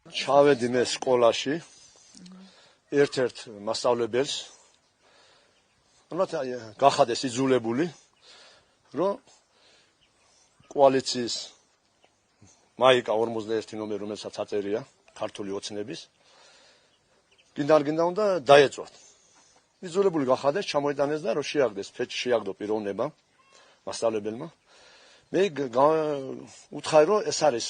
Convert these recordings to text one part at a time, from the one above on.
ჩავედი მე სკოლაში ერთ-ერთ მასწავლებელს როცა გახადეს იძულებული რომ კოალიციის მაიკა 41 ნომერი რომელსაც აწერია ქართული ოცნების გინდა უნდა დაეწვათ იძულებული გახადეს ჩამოიტანეს და რომ შეაგდეს ფეჭი შეაგდო პიროვნება მასწავლებელმა მე უთხარი რომ ეს არის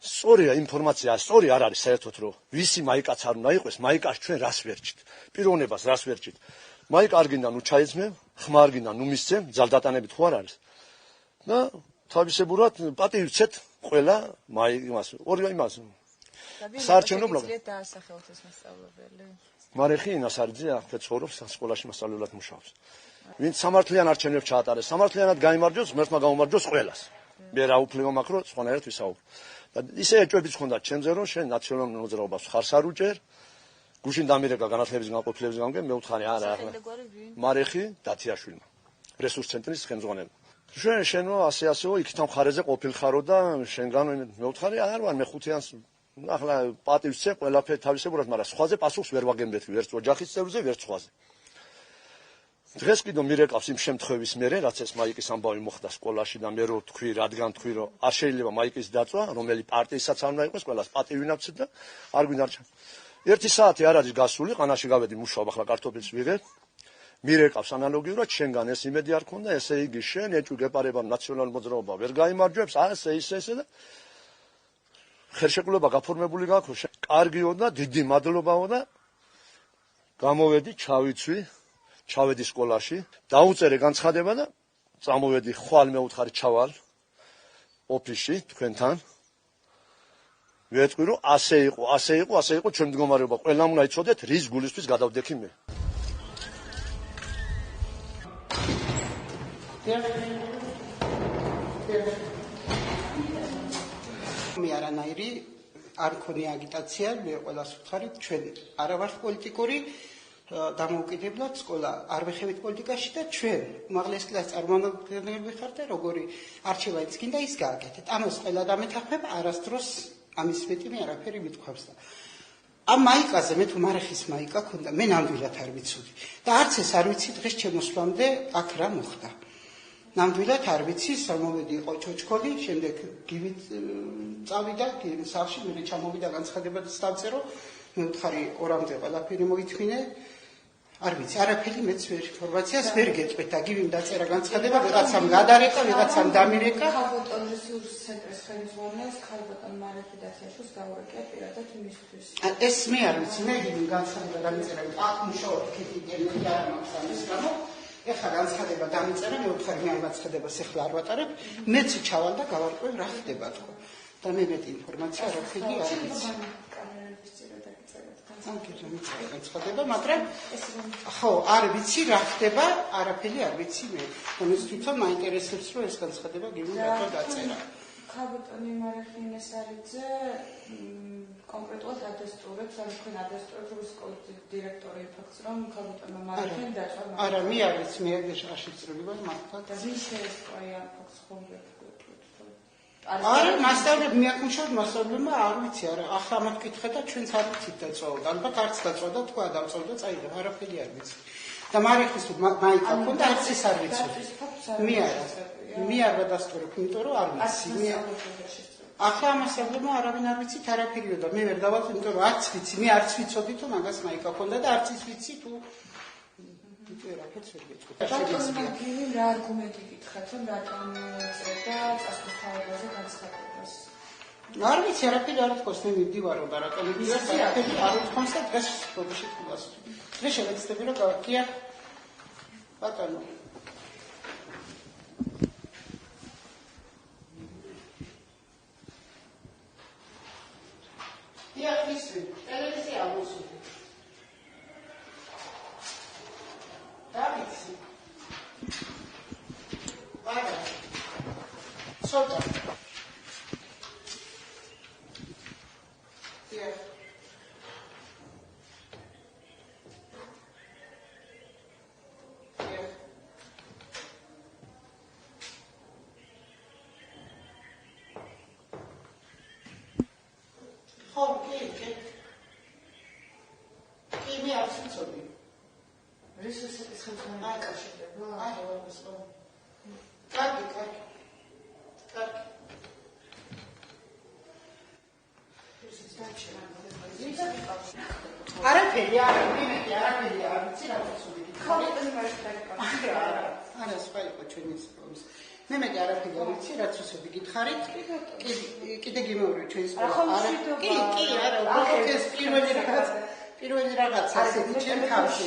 სწორია ინფორმაცია სწორი არ არის საერთოდ რომ ვისი მაიკაც არ უნდა იყოს მაიკას ჩვენ რას ვერჩით პიროვნებას რას ვერჩით მაიკა არ გინდა ნუ ჩაეცმე ხმა არ გინდა ნუ მისცემ ძალდატანებით ხო არ არის და თავისებურად პატივცეთ ყველა მაიკას ორი იმას საარჩევნებლობა დაასახელოთ ეს მასწავლებელი მარეხი ინასარიძე ახლა ცხოვრობს სკოლაში მასწავლებლად მუშაობს ვინც სამართლიან არჩევნებს ჩაატარეს სამართლიანად გაიმარჯვოს ღმერთმა გაუმარჯვოს ყველას მე რა უფლება მაქვს რომ სხვანაირად ვისაუბრო და ისე ეჭვებიც ხონდა ჩემზე რომ შენ ნაციონალურ მოძრაობას ხარს არ უჭერ გუშინ დამირეკა განათლების განყოფილების გამგე მე ვთხარი არა ახლა მარეხი დათიაშვილმა რესურს ცენტრის ხელმძღვანელი შენო ასეო იქით მხარეზე ყოფილხარო და შენგან მე ვთხარი არ ვარ მე ხუთიანს ახლა პატივცე ყველაფერი თავისებურად მაგრამ სხვაზე პასუხს ვერ ვაგებთ ვერც ოჯახის წევრზე ვერც სხვაზე დღეს კიდო მირეკავს იმ შემთხვევის მერე რაც ეს მაიკის ამბავი მოხდა სკოლაში და მე რო თქვი რადგან თქვი რომ არ შეიძლება მაიკის დაწვა რომელი პარტიისაც არ უნდა იყოს ყველას პატივი ნაცეთ და არ გვინდა არჩევა 1 საათი არ არის გასული ყანაში გავედი მუშაობ ახლა კარტოფილს ვიღებ მირეკავს ანალოგიურად შენგან ეს იმედი არ ქონდა ესე იგი შენ ეჭვი გეპარება ნაციონალურ მოძრაობა ვერ გაიმარჯვებს ასე და ხელშეკრულება გაფორმებული გაქვს კარგიო და დიდი მადლობაო და გამოვედი ჩავედი სკოლაში დაუწერე განცხადება და წამოვედი ხვალ მე უთხარი ჩავალ ოფისში თქვენთან ვეთქვი რომ ასე იყო ჩვენ მდგომარეობა ყველამ უნდა იცოდეთ რის გულისთვის გადავდექი მე მე არანაირი არ ქონია აგიტაცია მე ყველას ვთხარი ჩვენ არა ვართ პოლიტიკური დამოუკიდებლად სკოლა არ ვეხევით პოლიტიკაში და ჩვენ უმაღლეს კლასის წარმომადგენლები ხართ და როგორი არჩევანიც გინდა ის გააკეთეთ ამას ყველა დამეთანხმება არასდროს ამის მეტი მე არაფერი მithქვავს და ამ მაიკაზე მე თუ მარეხის მაიკა ქონდა მე ნამდვილად არ ვიცოდი და არც ეს არ ვიცი დღეს ჩემოსვლამდე აქ რა მოხდა ნამდვილად არ ვიცი სამოვედი იყო ჩოჩქოლი შემდეგ გივით წავიდა სახლში მე ჩამოვიდა განცხადება და დავწერო მე ვთხარი ორამდე ყველაფერი მოითმინე არ ვიცი არაფერი მეც ვერ ინფორმაციას ვერ გეტყვით და გივიმ დაწერა განცხადება ვიღაცამ გადარეკა ვიღაცამ დამირეკა ქალბატონ რესურს ცენტრის ხელმძღვანელს ქალბატონ მარეხი დათიაშვილს გაურეკია პირადად იმისთვის ეს მე არ ვიცი მე გივიმ განცხადება დამიწერა აქ მუშაობ ქეთიგერი არ მაქვს ამის გამო ეხლა განცხადება დამიწერა მე ვთხარი მე ამ განცხადებას ეხლა არ ვატარებ მეც ჩავალ და გავარკვევ რა ხდება თქო და მე მეტი ინფორმაცია არაფერი არ ვიცი განცხადება, მაგრამ ხო, არ ვიცი რა ხდება, არაფერი არ ვიცი მე. ამის თვითონ მაინტერესებს რომ ეს განცხადება გივიმ რატო დაწერა. ქალბატონი მარეხი ინასარიძე კონკრეტულად ადასტურებს, ანუ თქვენ ადასტურებს რომ სკოლის დირექტორი ფაქტს რომ ქალბატონმა მარეხი დაწვა. არა, მე არ ვიცი, მე არ შეწრები ვარ მართლა. და ვის შეესწრია ფაქტს ხოლმე? არა, მასწავლებლები მიაკმშოთ მასწავლებლებმა არ ვიცი, არა, ახლა ამათ კითხე და ჩვენც არ ვიცით დაწვაოდა. ალბათ არც დაწვაოდა, თქვა დავწავდა, წაიღე, არაფერი არ ვიცი. და მარეხის მაიკა ქონდა, არც ის არ ვიცი. მე არ გადასწორებ, იმიტომ რომ არ ვიცი. ახლა მასწავლებლებმა არავინ არ ვიცით, არაფერიო და მე ვერ დავაწყო, იმიტომ რომ არც ვიცი, მე არც ვიცოდი თუ მაგას მაიკა ქონდა და არც ის ვიცი თუ ბატონმა რა არგუმენტი გითხრათ რომ რატომ წერდა წასვლის თავაზე განცხადებას არ ვიცი არაფერი არ თქოს მე მივდივარო და რა ტელევიზიას არაფერი არ თქოს და დღეს პროდუქცია თქოს დღეს შევეცდები რომ გავაკია ბატონო ისე ტელევიზია მოსული Davidsi. Vaya. Solta. Yeah. Yeah. ხო, კი. კი, მე არ ვიცოდი. რესურსების ხელმძღვანელი აკავშირდება. აი, ხო. კარგი. არაფერი არ ვიცი რა ვიცოდი. არა, სხვა იყო ჩვენი სკოლის. მე მე არაფერი არ ვიცი, რაც უსები გითხარით. კიდე გიმეორე ჩვენი სკოლა. კი, არა, უბრალოდ ეს პირველი რაღაცა ასეთი ჩემ თავში.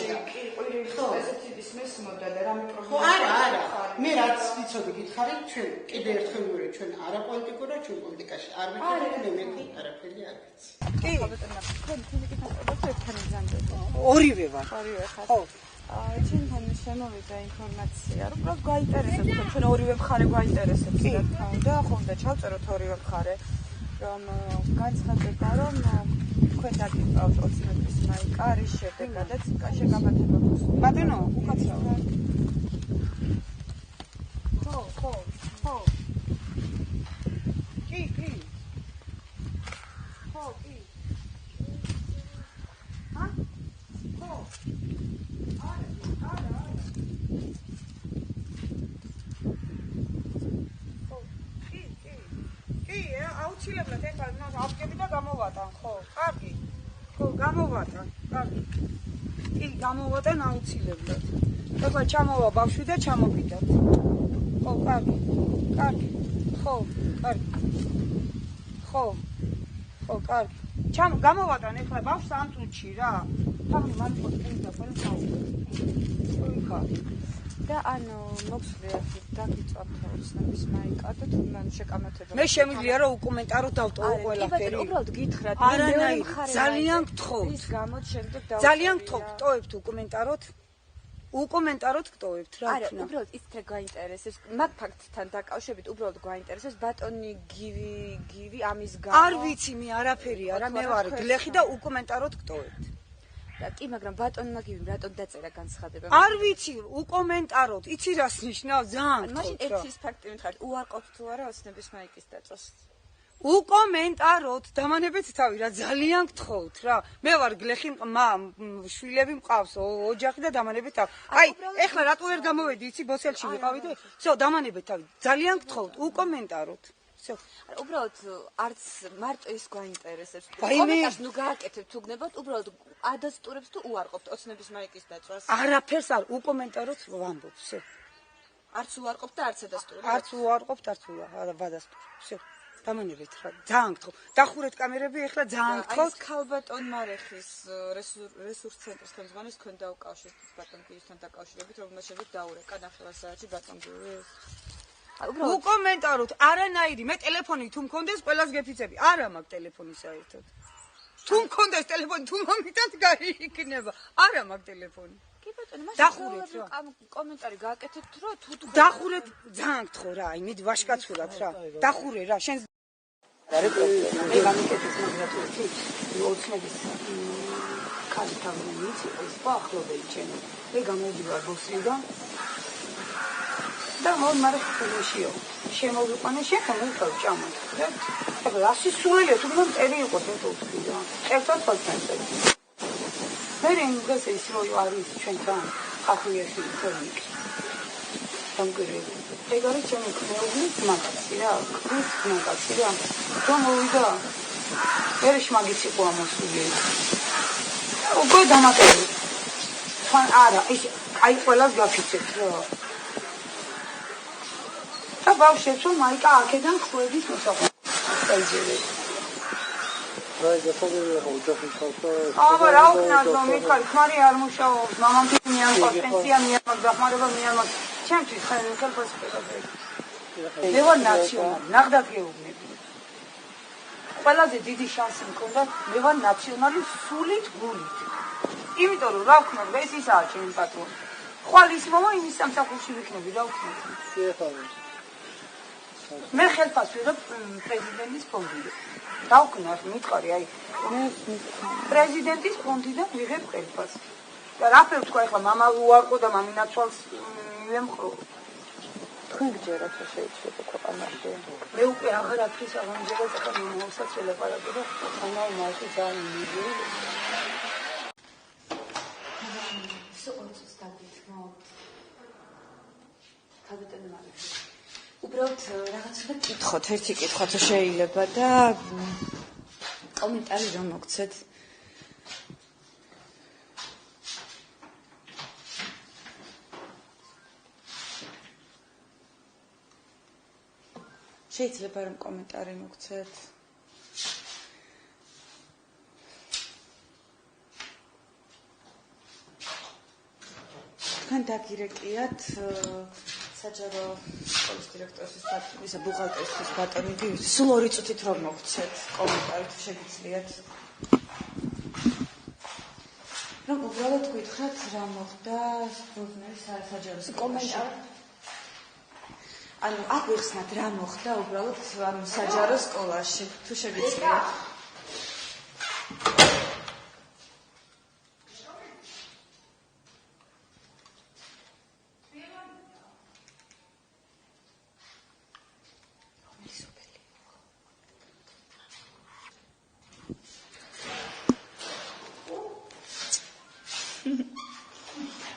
ხო, ესეთი ისმის მოდელი, რამე პრობლემა. ხო, არა. მე რაც ვიცოდი გითხარით, ჩვენ კიდე ერთხელ ვიმეორე, ჩვენ არაპოლიტიკურა, ჩვენ პოლიტიკაში არ ვიყავით, მე არაფერი არ ვიცი. კი, თქვენ ფიზიკის მასწავლებლად ერთთან იზამთრებთ. ორივე ვარ. ორივე ხარ. ხო. ჩვენთან შემოვიდა ინფორმაცია, რომ უბრალოდ გაინტერესებს, ჩვენ ორივე მხარე გაინტერესებს რა თქმა უნდა, ხომ და ჩავწეროთ ორივე მხარე, რომ განცხადება, რომ თქვენ დაგიწყავთ ოცნების მაიკა, არის შედეგადაც შეგამართება გულს. ბატონო, უკაცრავ. ხო. კი. ხო, კი. ხო. არა. კი, აუცილებლად ეხლა ავგები და გამოვატან, ხო? კარგი. ხო, გამოვატან. კარგი. კი, გამოვატან აუცილებლად. ეხლა ჩამოვა ბავშვი და ჩამოგიდათ. ხო, კარგი. ხო, კარგი. ხო, კარგი. გამოვატან ეხლა ბავშვს ამ წუთში რა. თამი მარტო წინდა ყველა ჩავიდა. და ანუ მოხსნია დაგიწვავთ ოცნების მაიკა და თუნდაც შეკამათება. მე შემიძლია რომ უკომენტარო დავტოვო ყველაფერი. უბრალოდ გითხრათ, ძალიან გთხოვთ. ის გამოთ შემდეგ ძალიან გთხოვთ, ტოვებთ უკომენტაროთ გტოვებთ რა არა, უბრალოდ ისე გაინტერესებს, მაგ ფაქტთან დაკავშირებით უბრალოდ გაინტერესებს ბატონი გივი ამის გამო. არ ვიცი მე არაფერი არა, მე ვარ გლეხი და უკომენტაროთ გტოვებთ. და კი, მაგრამ ბატონმა გივი რატომ დაწერა განცხადება? არ ვიცი, უკომენტაროთ, იცი რას ნიშნავს, ძალიან მაშინ ერთი ფაქტი მითხარით, უარყოფთ თუ არა ოცნების მაიკის დაწვას? უკომენტაროთ, დამანებეთ თავი რა, ძალიან გთხოვთ რა. მე ვარ გლეხი, შვილები მყავს, ოჯახი და დამანებეთ თავი. აი, ეხლა რატო ვერ გამოვედი, იცი, ბოსელში ვიყავი და всё, დამანებეთ თავი. ძალიან გთხოვთ, უკომენტაროთ. არა, უბრალოდ არც მარტო ის გაინტერესებს. კომენტარს ნუ გააკეთებთ თუ გნებოთ, უბრალოდ ადასტურებს თუ უარყოფთ ოცნების მაიკის დაწვას. არაფერს არ უკომენტაროთ ვამბობ, всё. არც უარყოფთ და არც ადასტურებთ. არც უარყოფთ, არც ვადასტურებ. всё. დამანებეთ რა, ძალიან გთხოვ. დახურეთ კამერები, ეხლა ძალიან გთხოვ. აი, ქალბატონ მარეხის რესურს ცენტრის ხელმძღვანელს თქვენ დაუკავშირეთ ბატონ გიუსთან დაკავშირებით, რომელმაც შეგვიძლია დაურეკა 9 საათში ბატონ გიუს. უკომენტაროთ, არანაირი, მე ტელეფონი თუ მქონდეს, ყველას გეფიცები. არა მაქვს ტელეფონი საერთოდ. თუ მქონდეს ტელეფონი, თუ მომიტანთ გაიქნება. არა მაქვს ტელეფონი. კი ბატონო, დახურეთ რა. კომენტარი გააკეთეთ რომ თუ დახურეთ, ძალიან გთხოვ რა, აი მიდი ვაშკაცურად რა. დახურე რა, შენ არის პრობლემა. მე გამიკეთეს მაგრატურში, ოცნების კალი თავმოიც ის ახლობელი ჩემი. მე გამოვიდივარ ბოსრიდან. და მორ ხელშიო. შემოვიყვანე შეხომ ვიყავ ჭამოთ. ეხლა ასე სულელია, თუ გინდა წერი იყოს ეს ოცნიდა. ერთად ხალხს მე რენგეს ის როი არის ჩვენთან ხალხიებში თორნიკი. სამგერები. ეგ არის ჩემი ქნეულის მაგაცი რა, ქნის მაგაცი რა. რომ მოვიდა. ერიშ მაგის იყო ამოსული. უკვე დამატებული. თან არა, ის აი ყველას გაფიცეთ რა. და ბავშვებს რომ მაიკა აქედან ხვედის მოსაყვანო. დაიჯერეთ. აი გაფოგებია ხო ოჯახის ხალხო. აბა რა უკნაზო მიხარ ხმარი არ მუშაობს, მამამ თვითონ არ ყავს, პენსია მიამაქვს, დახმარება მიამაქვს. ჩემთვის ხელფასი პედაგოგი. მე ვარ ნაციონალი, ნახდათ გეუბნები. ყველაზე დიდი შანსი მქონდა, მე ვარ ნაციონალი სულით გულით. იმიტომ რომ რა ვქნა, ეს ისაა ჩემი პატრონი. ხვალ ის მომა იმის სამსახურში ვიქნები, რა ვქნა. მე ხელფასს ვიღებ პრეზიდენტის ფონდიდან. დავკნა, მითხარი, აი, პრეზიდენტის ფონდიდან ვიღებ ხელფასს. და რა ფერ თქვა ეხლა, მამა უარყო და მამინაცვალს მივემხრო. თქვენ გჯერათ რომ შეიძლება ქვეყანაში. მე უკვე აღარ აქის აღამჯერებს ახლა მომავალსაც ველაპარაკე და ამავე მასში ძალიან მიგვირი. უბრალოდ რაღაცა კითხოთ, ერთი კითხვა თუ შეიძლება და კომენტარი რომ მოგცეთ. შეიძლება რომ კომენტარი მოგცეთ. თქვენ დაგირეკიათ საჯარო სკოლის დირექტორისთვის ისა ბუღალტერისთვის ბატონი სულ 2 წუთით რომ მოგცეთ კომენტარი თუ შეგიძლიათ. რომ უბრალოდ გითხრათ რა მოხდა სპორტის საჯარო კომენტარი. ანუ აღვიხსნათ რა მოხდა უბრალოდ ამ საჯარო სკოლაში თუ შეგიძლიათ.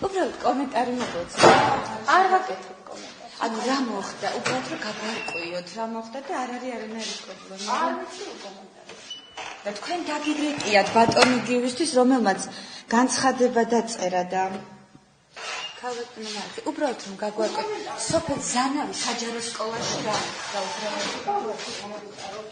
უბრალოდ კომენტარი მოგოცა. არ ვაკეთებ კომენტარს. ანუ რა მოხდა? უბრალოდ რომ გაგვარკვიოთ რა მოხდა და არ არის არანაირი პრობლემა. არ ვიცი კომენტარი. და თქვენ დაგირეკიათ ბატონი გივისთვის, რომელმაც განცხადება დაწერა და ქალბატონი უბრალოდ რომ გაგვარკვიოთ. სოფელ ზანავის საჯარო სკოლაში რა უბრალოდ